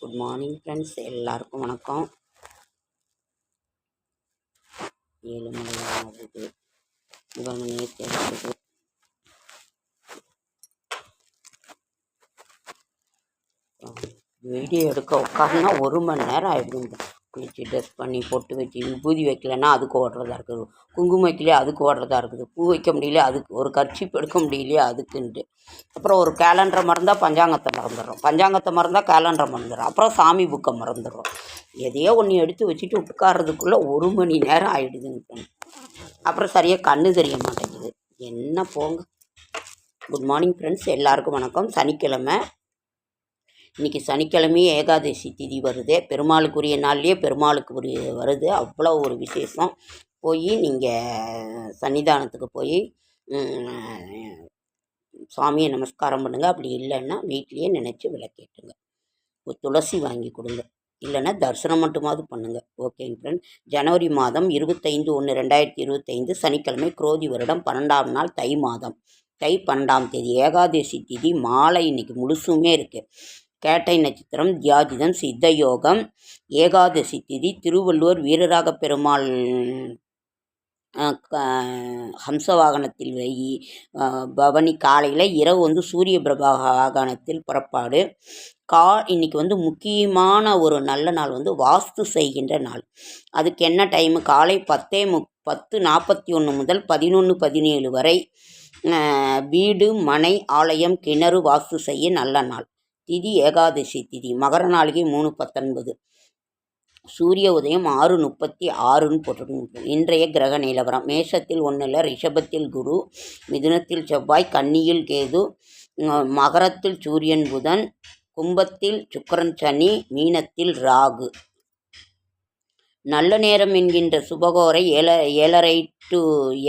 Good morning friends, எல்லாருக்கும் வணக்கம். 7 மணி ஆகுது. இவங்க நேற்று எடுத்தது வீடியோ எடுக்க உட்காருனா 1 மணி நேரம் ஆகிடுங்க. குளிச்சு ட்ரெஸ் பண்ணி பொட்டு வச்சு விபூதி வைக்கலன்னா அதுக்கு ஓடுறதா இருக்குது, குங்குமம் வைக்கலையே அதுக்கு ஓடுறதா இருக்குது, பூ வைக்க முடியலையே அதுக்கு, ஒரு கர்ச்சீப் எடுக்க முடியலையே அதுக்குன்ட்டு. அப்புறம் ஒரு கேலண்டரை மறந்தால் பஞ்சாங்கத்தை மறந்துடுறோம், பஞ்சாங்கத்தை மறந்தால் கேலண்டரை மறந்துடுறோம், அப்புறம் சாமி புக்கை மறந்துடுறோம். எதையோ ஒன்று எடுத்து வச்சுட்டு உட்கார்றதுக்குள்ளே 1 மணி நேரம் ஆகிடுதுங்க. அப்புறம் சரியாக கண்ணு தெரிய மாட்டேங்குது. என்ன போங்க. குட் மார்னிங் ஃப்ரெண்ட்ஸ், எல்லாருக்கும் வணக்கம். சனிக்கிழமை, இன்றைக்கி சனிக்கிழமையே ஏகாதசி திதி வருது. பெருமாளுக்குரிய நாள்லேயே பெருமாளுக்கு வருது. அவ்வளோ ஒரு விசேஷம். போய் நீங்கள் சன்னிதானத்துக்கு போய் சாமியை நமஸ்காரம் பண்ணுங்கள். அப்படி இல்லைன்னா வீட்லேயே நினச்சி விளக்கேட்டுங்க. ஒரு துளசி வாங்கி கொடுங்க, இல்லைன்னா தரிசனம் மட்டுமாவது பண்ணுங்கள். ஓகேங்க ஃப்ரெண்ட். ஜனவரி மாதம் 25/1/2025 சனிக்கிழமை, குரோதி வருடம் 12ஆம் நாள், தை மாதம், தை 12ஆம் தேதி, ஏகாதசி திதி மாலை. இன்றைக்கி முழுசுமே இருக்குது. கேட்டை நட்சத்திரம், தியாஜிதம், சித்த யோகம், ஏகாதசி திதி. திருவள்ளுவர் வீரராக பெருமாள் ஹம்சவாகனத்தில் பவனி காலையில், இரவு சூரிய பிரபா வாகனத்தில் புறப்பாடு. இன்றைக்கி முக்கியமான ஒரு நல்ல நாள், வாஸ்து செய்கின்ற நாள். அதுக்கு என்ன டைமு? காலை 10:41 முதல் 11:17 வரை வீடு, மனை, ஆலயம், கிணறு வாஸ்து செய்ய நல்ல நாள். திதி ஏகாதசி திதி. மகர நாளிகை 3:19. சூரிய உதயம் 6:36 போட்டிருக்கணும். இன்றைய கிரக நிலவரம்: மேஷத்தில் 1, ரிஷபத்தில் குரு, மிதுனத்தில் செவ்வாய், கன்னியில் கேது, மகரத்தில் சூரியன் புதன், கும்பத்தில் சுக்கிரன் சனி, மீனத்தில் ராகு. நல்ல நேரம் என்கின்ற சுபகோரை 7:30 to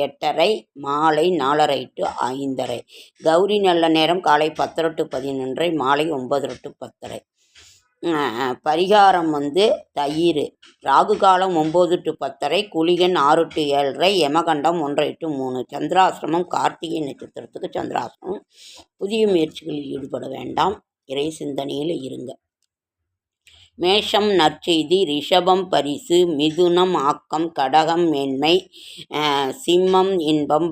8:30, மாலை 4:30 to 5:30. கௌரி நல்ல நேரம் காலை 10:00 to 11:30, மாலை 9:00 to 10:30. பரிகாரம் தயிர். ராகு காலம் 9 to 10:30, குளிகன் 6 to 7:30, யமகண்டம் 1:30 to 3. சந்திராசிரமம் கார்த்திகை நட்சத்திரத்துக்கு சந்திராசிரமம். புதிய முயற்சிகளில் ஈடுபட வேண்டாம், இறை சிந்தனையில் இருங்க. மேஷம் நற்செய்தி, ரிஷபம் பரிசு, மிதுனம் ஆக்கம், கடகம் மேன்மை, சிம்மம் இன்பம்,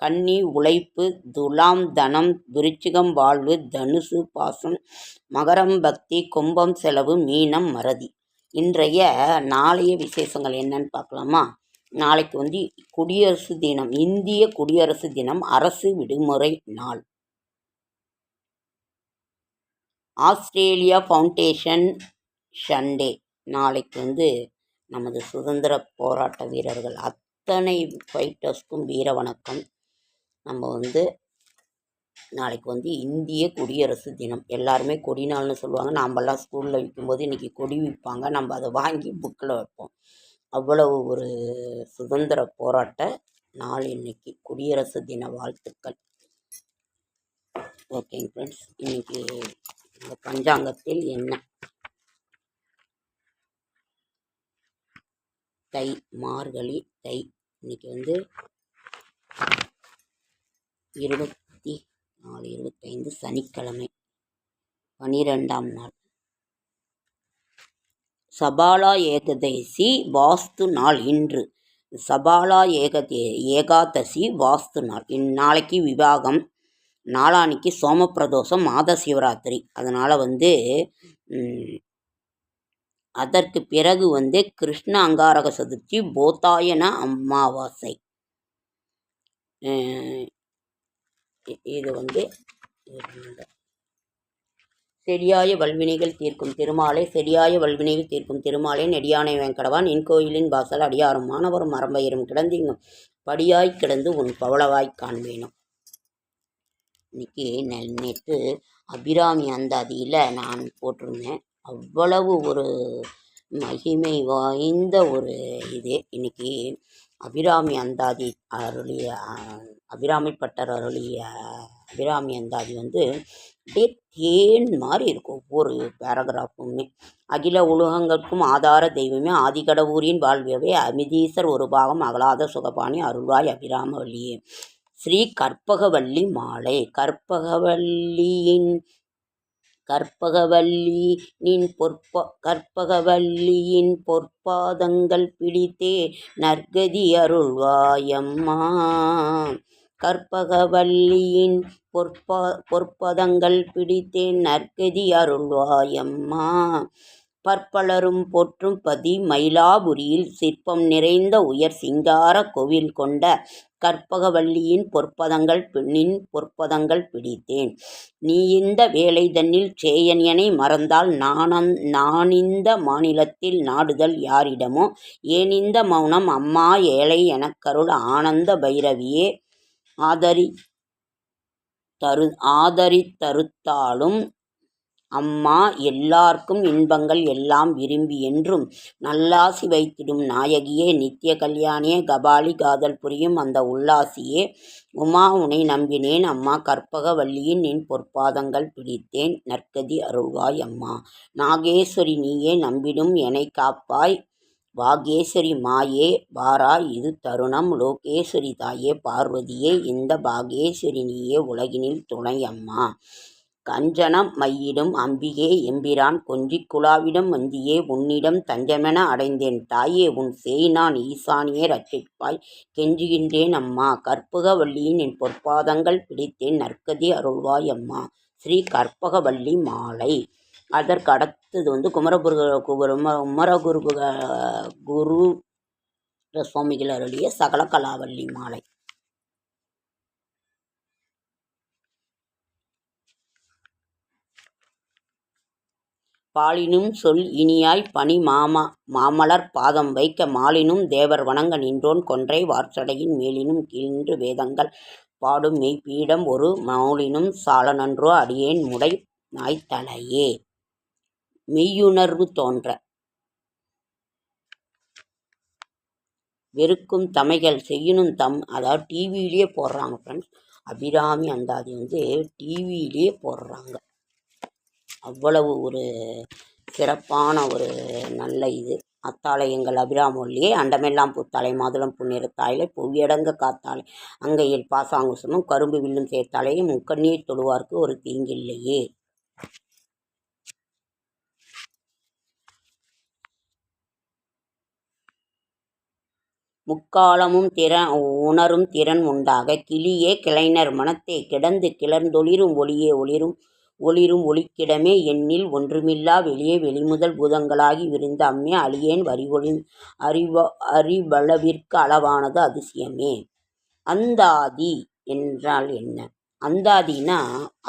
கன்னி உழைப்பு, துலாம் தனம், விருச்சிகம் வாழ்வு, தனுசு பாசம், மகரம் பக்தி, கும்பம் செலவு, மீனம் மறதி. இன்றைய நாளைய விசேஷங்கள் என்னன்னு பார்க்கலாமா? நாளைக்கு குடியரசு தினம், இந்திய குடியரசு தினம், அரசு விடுமுறை நாள். Australia foundation Sunday. நாளைக்கு நமது சுதந்திர போராட்ட வீரர்கள் அத்தனை ஃபைட்டர்ஸ்க்கும் வீர வணக்கம். நம்ம நாளைக்கு இந்திய குடியரசு தினம். எல்லாருமே கொடி நாள்னு சொல்லுவாங்க. நாமெல்லாம் ஸ்கூலில் வைக்கும்போது இன்றைக்கி கொடி விற்பாங்க, நம்ம அதை வாங்கி புக்கில் வைப்போம். அவ்வளவு ஒரு சுதந்திர போராட்ட நாள் இன்னைக்கு. குடியரசு தின வாழ்த்துக்கள். ஓகேங்க ஃப்ரெண்ட்ஸ், இன்னைக்கு இந்த பஞ்சாங்கத்தில் என்ன? தை, மார்கழி தை. இன்னைக்கு 24/25 சனிக்கிழமை, 12ஆம் நாள். சபாலா ஏகாதசி வாஸ்து நாள் இன்று. சபாலா ஏகாதசி வாஸ்து நாள். இந்நாளைக்கு விவாகம், நாளானிக்கு சோமப்பிரதோஷம், மாத சிவராத்திரி. அதனால் அதற்கு பிறகு கிருஷ்ண அங்காரக சதுர்த்தி, போத்தாயன அமாவாசை. இது செடியாய வல்வினைகள் தீர்க்கும் திருமாலை, செடியாய வல்வினைகள் தீர்க்கும் திருமாலை, நெடியானை வேங்கடவான், என் கோயிலின் வாசல் அடியாரும் மாணவரும் மரம்பயிரும் கிடந்திங்கும் படியாய் கிடந்து உன் பவளவாய் காண்பேனும். இன்னைக்கு நேற்று அபிராமி அந்தாதியில் நான் போட்டிருந்தேன். அவ்வளவு ஒரு மகிமை வாய்ந்த ஒரு இது. இன்னைக்கு அபிராமி அந்தாதி அருளிய, அபிராமி பட்டர் அருளிய அபிராமி அந்தாதி அப்படியே தேன் மாதிரி இருக்கும். ஒவ்வொரு பேராகிராஃபுமே. அகில உலகங்களுக்கும் ஆதார தெய்வமே, ஆதிகடவூரின் வாழ்வியவே, அமிதீசர் ஒரு பாகம், அகலாத சுகபாணி, அருள்வாய் அபிராமவல்லியே. ஸ்ரீ கற்பகவல்லி மாலை. கற்பகவல்லி கற்பகவல்லியின் பொற்பாதங்கள் பிடித்தே நற்கதி அருள்வாயம்மா. கற்பகவல்லியின் பொற்பதங்கள் பிடித்தேன் நற்கதி அருள்வாயம்மா. பற்பலரும் போற்றும் பதி மயிலாபுரியில் சிற்பம் நிறைந்த உயர் சிங்கார கோவில் கொண்ட கற்பகவல்லியின் பொற்பதங்கள் பிடித்தேன். நீ இந்த வேலை தன்னில் சேயன் எனை மறந்தால் நானிந்த மாநிலத்தில் நாடுதல் யாரிடமோ ஏனிந்த மௌனம் அம்மா ஏழை எனக்கருள் ஆனந்த பைரவியே ஆதரித்தருத்தாலும் அம்மா எல்லார்க்கும் இன்பங்கள் எல்லாம் விரும்பி என்றும் நல்லாசி வைத்திடும் நாயகியே நித்திய கல்யாணியே கபாலி காதல் புரியும் அந்த உல்லாசியே உமா உனை நம்பினேன் அம்மா. கற்பகவல்லியின் நின் பொற்பாதங்கள் பிடித்தேன் நற்கதி அருள்வாய் அம்மா. நாகேஸ்வரி நீயே நம்பிடும் எனை காப்பாய் வாகேஸ்வரி மாயே வாராய் இது தருணம் லோகேஸ்வரி தாயே பார்வதியே இந்த பாகேஸ்வரி நீயே உலகினில் துணை அம்மா. கஞ்சனம் மையிடும் அம்பிகே எம்பிரான் கொஞ்சிக் குழாவிடம் வந்தியே உன்னிடம் தஞ்சமென அடைந்தேன் தாயே உன் சேய் நான் ஈசானியே ரட்சிப்பாய் கெஞ்சுகின்றேன் அம்மா. கற்பகவல்லியின் என் பொற்பாதங்கள் பிடித்தேன் நற்கதி அருள்வாய் அம்மா. ஸ்ரீ கற்பகவல்லி மாலை. அதற்கு அடுத்தது குரு சுவாமிகள் அருளிய சகல கலாவல்லி மாலை. பாலினும் சொல் இனியாய் பனி மாமலர் பாதம் வைக்க மாலினும் தேவர் வணங்க நின்றோன் கொன்றை வார்ச்சடையின் மேலினும் கீழ்நின்று வேதங்கள் பாடும் மெய்ப்பீடம் ஒரு மௌலினும் சாலனன்றோ அடியேன் முடை நாய்த்தலையே. மெய்யுணர்வு தோன்ற வெறுக்கும் தமைகள் செய்யணும் அதாவது டிவியிலேயே போடுறாங்க ஃப்ரெண்ட்ஸ். அபிராமி அந்தாதி டிவியிலேயே போடுறாங்க. அவ்வளவு ஒரு சிறப்பான ஒரு நல்ல இது. அத்தாலை எங்கள் அபிராமொல்லியே அண்டமெல்லாம் பூத்தாலை மாதுளம் புண்ணிறத்தாயிலை புவியடங்க காத்தாலை அங்கையில் பாசாங்குசமும் கரும்பு வில்லும் சேர்த்தாலையும் முக்கண்ணீர் தொழுவார்க்கு ஒரு தீங்கில்லையே. முக்காலமும் உணரும் திறன் உண்டாக கிளியே கிளைஞர் மனத்தே கிடந்து கிளர்ந்தொளிரும் ஒளியே ஒளிரும் ஒளிக்கிடமே எண்ணில் ஒன்றுமில்லா வெளியே வெளிமுதல் பூதங்களாகி விரிந்த அம்மே அழியேன் அறிவளவிற்கு அளவானது அதிசயமே. அந்தாதி என்றால் என்ன? அந்தாதினா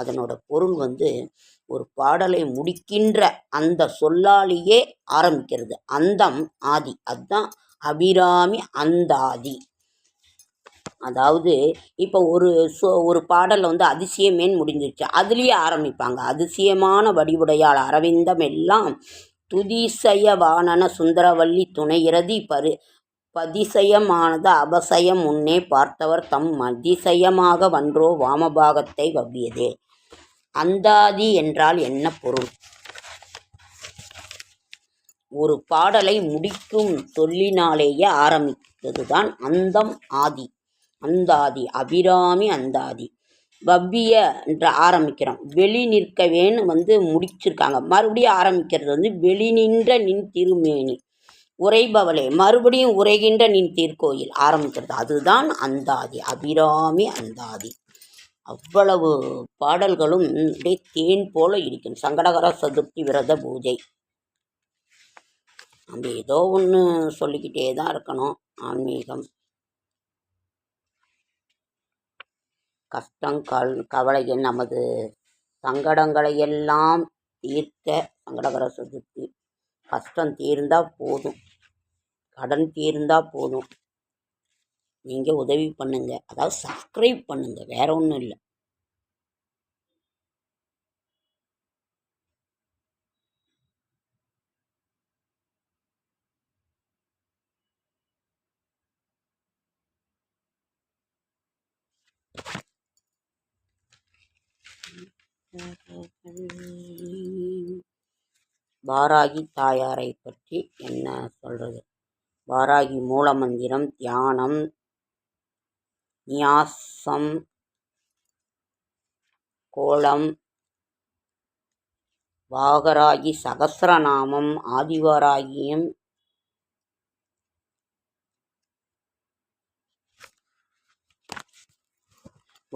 அதனோட பொருள் ஒரு பாடலை முடிக்கின்ற அந்த சொல்லாலேயே ஆரம்பிக்கிறது. அந்தம் ஆதி, அதுதான் அபிராமி அந்தாதி. அதாவது இப்போ ஒரு பாடலில் அதிசயமேன்னு முடிஞ்சிருச்சு, அதுலேயே ஆரம்பிப்பாங்க. அதிசயமான வடிவுடையாள் அரவிந்தம் எல்லாம் துதிசய வாணன சுந்தரவல்லி துணையிறதி பதிசயமானது அபசயம் முன்னே பார்த்தவர் தம் மதிசயமாக வன்றோ வாமபாகத்தை வவ்வியதே. அந்தாதி என்றால் என்ன பொருள்? ஒரு பாடலை முடிக்கும் சொல்லினாலேயே ஆரம்பித்ததுதான் அந்தம் ஆதி. அந்தாதி அபிராமி அந்தாதி. வவ்விய என்ற ஆரம்பிக்கிறோம். வெளி நிற்கவேன்னு முடிச்சிருக்காங்க. மறுபடியும் ஆரம்பிக்கிறது வெளி நின்ற நின் திருமேனி உரைபவளே, மறுபடியும் உரைகின்ற நின் திருக்கோயில் ஆரம்பிக்கிறது. அதுதான் அந்தாதி, அபிராமி அந்தாதி. அவ்வளவு பாடல்களும் தேன் போல இருக்கும். சங்கடகர சதுர்த்தி விரத பூஜை. நம்ம ஏதோ ஒன்று சொல்லிக்கிட்டே தான் இருக்கணும். ஆன்மீகம், கஷ்டம் கவலைகள், நமது சங்கடங்களையெல்லாம் தீர்க்க சங்கடகர சதுர்த்தி. கஷ்டம் தீர்ந்தால் போதும், கடன் தீர்ந்தால் போதும். நீங்கள் உதவி பண்ணுங்க, அதாவது சப்ஸ்கிரைப் பண்ணுங்க, வேற ஒன்றும் இல்லை. வாராகி தாயாரை பற்றி என்ன சொல்றது? வாராகி மூலமந்திரம், தியானம், நியாசம், கோலம், வாகராகி சகஸ்ரநாமம் ஆதிவாராகியும்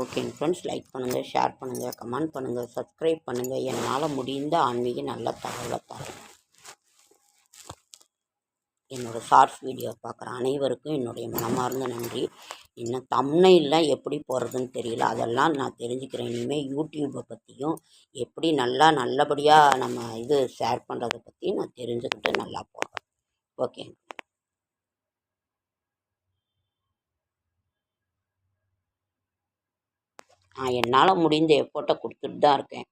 ஓகேங்க ஃப்ரெண்ட்ஸ், லைக் பண்ணுங்கள், ஷேர் பண்ணுங்கள், கமெண்ட் பண்ணுங்கள், சப்ஸ்கிரைப் பண்ணுங்கள். என்னால் முடிந்த ஆன்மீக நல்ல தகவலை தரேன். என்னோடய ஷார்ட்ஸ் வீடியோ பார்க்குற அனைவருக்கும் என்னுடைய மனமார்ந்த நன்றி. இன்னும் தம்ப்நெயில்லாம் எப்படி போடுறதுன்னு தெரியல, அதெல்லாம் நான் தெரிஞ்சுக்கிறேன். இனிமேல் யூடியூப்பை பற்றியும் எப்படி நல்லபடியாக நம்ம ஷேர் பண்ணுறதை பற்றியும் நான் தெரிஞ்சுக்கிட்டு நல்லா போடுறேன். ஓகேங்க. என்னால் முடிந்த எஃபோர்ட்டை கொடுத்துட்டு தான் இருக்கேன்.